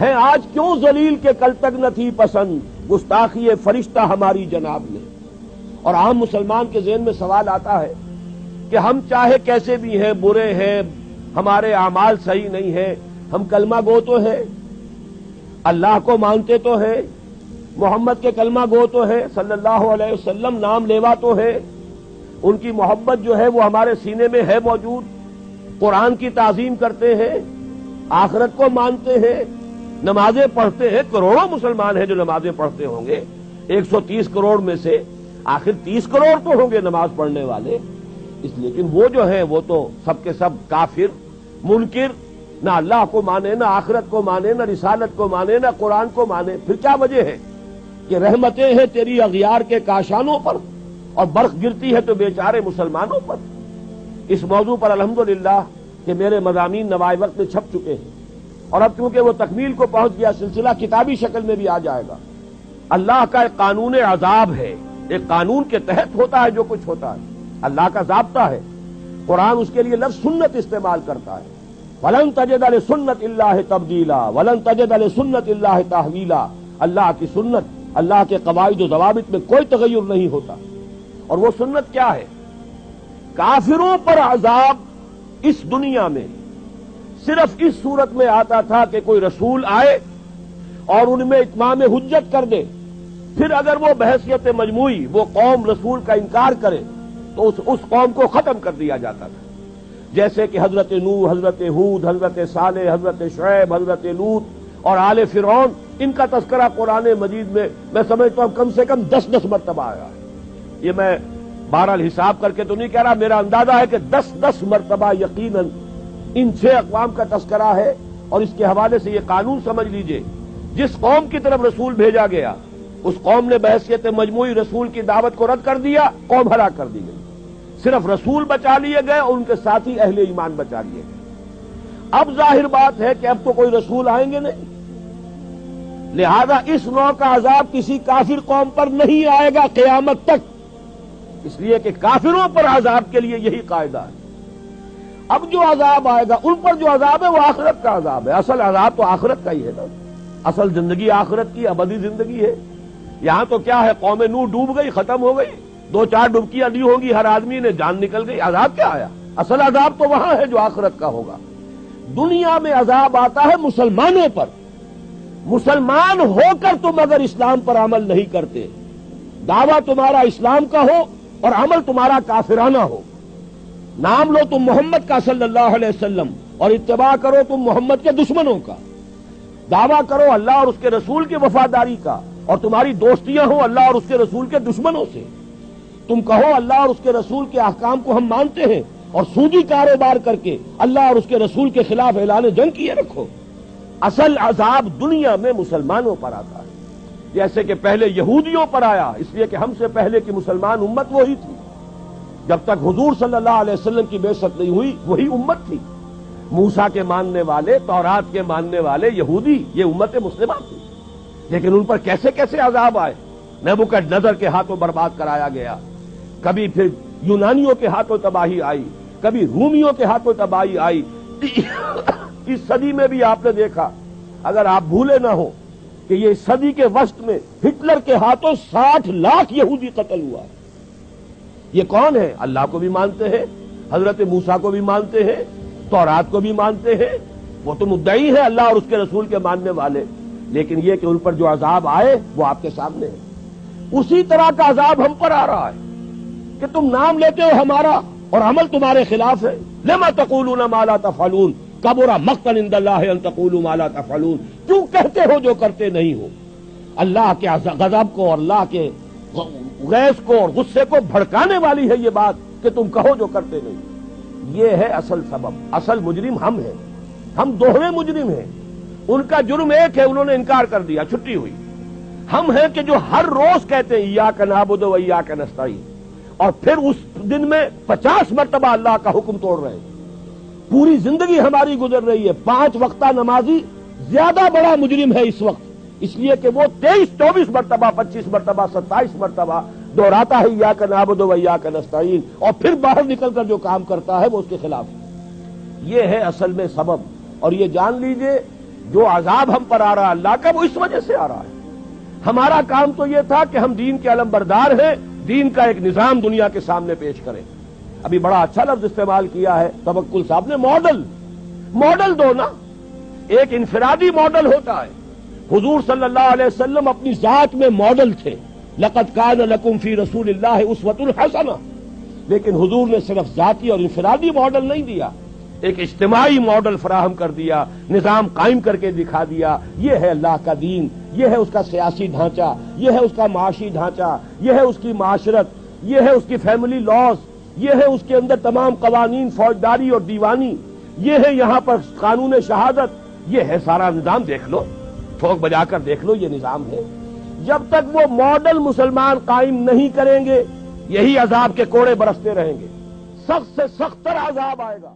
ہیں آج کیوں ذلیل کے کل تک نہ تھی پسند گستاخی فرشتہ ہماری جناب نے۔ اور عام مسلمان کے ذہن میں سوال آتا ہے کہ ہم چاہے کیسے بھی ہیں، برے ہیں، ہمارے اعمال صحیح نہیں ہیں، ہم کلمہ گو تو ہیں، اللہ کو مانتے تو ہیں، محمد کے کلمہ گو تو ہیں، صلی اللہ علیہ وسلم نام لیوا تو ہے، ان کی محبت جو ہے وہ ہمارے سینے میں ہے موجود، قرآن کی تعظیم کرتے ہیں، آخرت کو مانتے ہیں، نمازیں پڑھتے ہیں، کروڑوں مسلمان ہیں جو نمازیں پڑھتے ہوں گے، 130 کروڑ میں سے آخر 30 کروڑ تو ہوں گے نماز پڑھنے والے، لیکن وہ جو ہیں وہ تو سب کے سب کافر، منکر، نہ اللہ کو مانے، نہ آخرت کو مانے، نہ رسالت کو مانے، نہ قرآن کو مانے۔ پھر کیا وجہ ہے کہ رحمتیں ہیں تیری اغیار کے کاشانوں پر اور برق گرتی ہے تو بیچارے مسلمانوں پر۔ اس موضوع پر الحمدللہ کہ میرے مضامین نوائے وقت میں چھپ چکے ہیں، اور اب چونکہ وہ تکمیل کو پہنچ گیا، سلسلہ کتابی شکل میں بھی آ جائے گا۔ اللہ کا ایک قانون عذاب ہے، ایک قانون کے تحت ہوتا ہے جو کچھ ہوتا ہے، اللہ کا ضابطہ ہے۔ قرآن اس کے لیے لفظ سنت استعمال کرتا ہے، وَلَن تَجِدَ لِسُنَّتِ اللَّهِ تَبْدِيلًا وَلَن تَجِدَ لِسُنَّتِ اللَّهِ تَحْوِيلًا۔ اللہ کی سنت، اللہ کے قواعد و ضوابط میں کوئی تغیر نہیں ہوتا۔ اور وہ سنت کیا ہے؟ کافروں پر عذاب اس دنیا میں صرف اس صورت میں آتا تھا کہ کوئی رسول آئے اور ان میں اتمام حجت کر دے، پھر اگر وہ بحیثیت مجموعی وہ قوم رسول کا انکار کرے تو اس قوم کو ختم کر دیا جاتا تھا، جیسے کہ حضرت نوح، حضرت ہود، حضرت صالح، حضرت شعیب، حضرت لوط اور آل فرعون، ان کا تذکرہ قرآن مجید میں سمجھتا ہوں کم سے کم 10 مرتبہ آیا ہے۔ یہ میں بہرحال حساب کر کے تو نہیں کہہ رہا، میرا اندازہ ہے کہ 10 مرتبہ یقیناً ان 6 اقوام کا تذکرہ ہے۔ اور اس کے حوالے سے یہ قانون سمجھ لیجئے، جس قوم کی طرف رسول بھیجا گیا اس قوم نے بحیثیت مجموعی رسول کی دعوت کو رد کر دیا، قوم ہلاک کر دی گئی۔ صرف رسول بچا لیے گئے اور ان کے ساتھی اہل ایمان بچا لیے گئے۔ اب ظاہر بات ہے کہ اب تو کوئی رسول آئیں گے نہیں، لہذا اس نوع کا عذاب کسی کافر قوم پر نہیں آئے گا قیامت تک، اس لیے کہ کافروں پر عذاب کے لیے یہی قاعدہ ہے۔ اب جو عذاب آئے گا ان پر جو عذاب ہے وہ آخرت کا عذاب ہے، اصل عذاب تو آخرت کا ہی ہے نا، اصل زندگی آخرت کی ابدی زندگی ہے۔ یہاں تو کیا ہے، قوم نوح ڈوب گئی، ختم ہو گئی، 2-4 ڈبکیاں دی ہوں گی، ہر آدمی نے جان نکل گئی، عذاب کیا آیا؟ اصل عذاب تو وہاں ہے جو آخرت کا ہوگا۔ دنیا میں عذاب آتا ہے مسلمانوں پر، مسلمان ہو کر تم اگر اسلام پر عمل نہیں کرتے، دعویٰ تمہارا اسلام کا ہو اور عمل تمہارا کافرانہ ہو، نام لو تم محمد کا صلی اللہ علیہ وسلم اور اتباع کرو تم محمد کے دشمنوں کا، دعویٰ کرو اللہ اور اس کے رسول کی وفاداری کا اور تمہاری دوستیاں ہوں اللہ اور اس کے رسول کے دشمنوں سے، تم کہو اللہ اور اس کے رسول کے احکام کو ہم مانتے ہیں اور سودی کاروبار کر کے اللہ اور اس کے رسول کے خلاف اعلان جنگ کیے رکھو۔ اصل عذاب دنیا میں مسلمانوں پر آتا ہے، جیسے کہ پہلے یہودیوں پر آیا، اس لیے کہ ہم سے پہلے کی مسلمان امت وہی تھی، جب تک حضور صلی اللہ علیہ وسلم کی بعثت نہیں ہوئی وہی امت تھی، موسیٰ کے ماننے والے، تورات کے ماننے والے یہودی، یہ امت مسلمہ تھی۔ لیکن ان پر کیسے کیسے عذاب آئے، نبوکدنضر کے ہاتھوں برباد کرایا گیا، کبھی پھر یونانیوں کے ہاتھوں تباہی آئی، کبھی رومیوں کے ہاتھوں تباہی آئی۔ اس صدی میں بھی آپ نے دیکھا، اگر آپ بھولے نہ ہو کہ یہ صدی کے وسط میں ہٹلر کے ہاتھوں 60 لاکھ یہودی قتل ہوا ہے۔ یہ کون ہے؟ اللہ کو بھی مانتے ہیں، حضرت موسیٰ کو بھی مانتے ہیں، تورات کو بھی مانتے ہیں، وہ تو مدعی ہے اللہ اور اس کے رسول کے ماننے والے، لیکن یہ کہ ان پر جو عذاب آئے وہ آپ کے سامنے ہے۔ اسی طرح کا عذاب ہم پر آ رہا ہے کہ تم نام لیتے ہو ہمارا اور عمل تمہارے خلاف ہے۔ لما تقولون ما لا تفعلون کبر مقتا عند اللہ ان تقولوا ما لا تفعلون، کیوں کہتے ہو جو کرتے نہیں ہو؟ اللہ کے غضب کو اور اللہ کے غیظ کو اور غصے کو بھڑکانے والی ہے یہ بات کہ تم کہو جو کرتے نہیں۔ یہ ہے اصل سبب، اصل مجرم ہم ہیں، ہم دوہرے مجرم ہیں۔ ان کا جرم ایک ہے، انہوں نے انکار کر دیا، چھٹی ہوئی۔ ہم ہیں کہ جو ہر روز کہتے ہیں ایاک نعبد و ایاک نستعین، اور پھر اس دن میں 50 مرتبہ اللہ کا حکم توڑ رہے ہیں۔ پوری زندگی ہماری گزر رہی ہے، 5 وقتہ نمازی زیادہ بڑا مجرم ہے اس وقت، اس لیے کہ وہ 23-24 مرتبہ، 25 مرتبہ، 27 مرتبہ دہراتا ہے ایاک نعبد و ایاک نستعین، اور پھر باہر نکل کر جو کام کرتا ہے وہ اس کے خلاف ہے۔ یہ ہے اصل میں سبب، اور یہ جان لیجئے جو عذاب ہم پر آ رہا ہے اللہ کا وہ اس وجہ سے آ رہا ہے. ہمارا کام تو یہ تھا کہ ہم دین کے علمبردار ہیں, دین کا ایک نظام دنیا کے سامنے پیش کریں. ابھی بڑا اچھا لفظ استعمال کیا ہے توکل صاحب نے, ماڈل دو نا. ایک انفرادی ماڈل ہوتا ہے. حضور صلی اللہ علیہ وسلم اپنی ذات میں ماڈل تھے, لقد کان لکم فی رسول اللہ اسوۃ حسنہ, لیکن حضور نے صرف ذاتی اور انفرادی ماڈل نہیں دیا, ایک اجتماعی ماڈل فراہم کر دیا, نظام قائم کر کے دکھا دیا. یہ ہے اللہ کا دین, یہ ہے اس کا سیاسی ڈھانچہ, یہ ہے اس کا معاشی ڈھانچہ, یہ ہے اس کی معاشرت, یہ ہے اس کی فیملی لاز, یہ ہے اس کے اندر تمام قوانین فوجداری اور دیوانی, یہ ہے یہاں پر قانون شہادت, یہ ہے سارا نظام. دیکھ لو, ٹھوک بجا کر دیکھ لو, یہ نظام ہے. جب تک وہ ماڈل مسلمان قائم نہیں کریں گے یہی عذاب کے کوڑے برستے رہیں گے, سخت سے سخت تر عذاب آئے گا.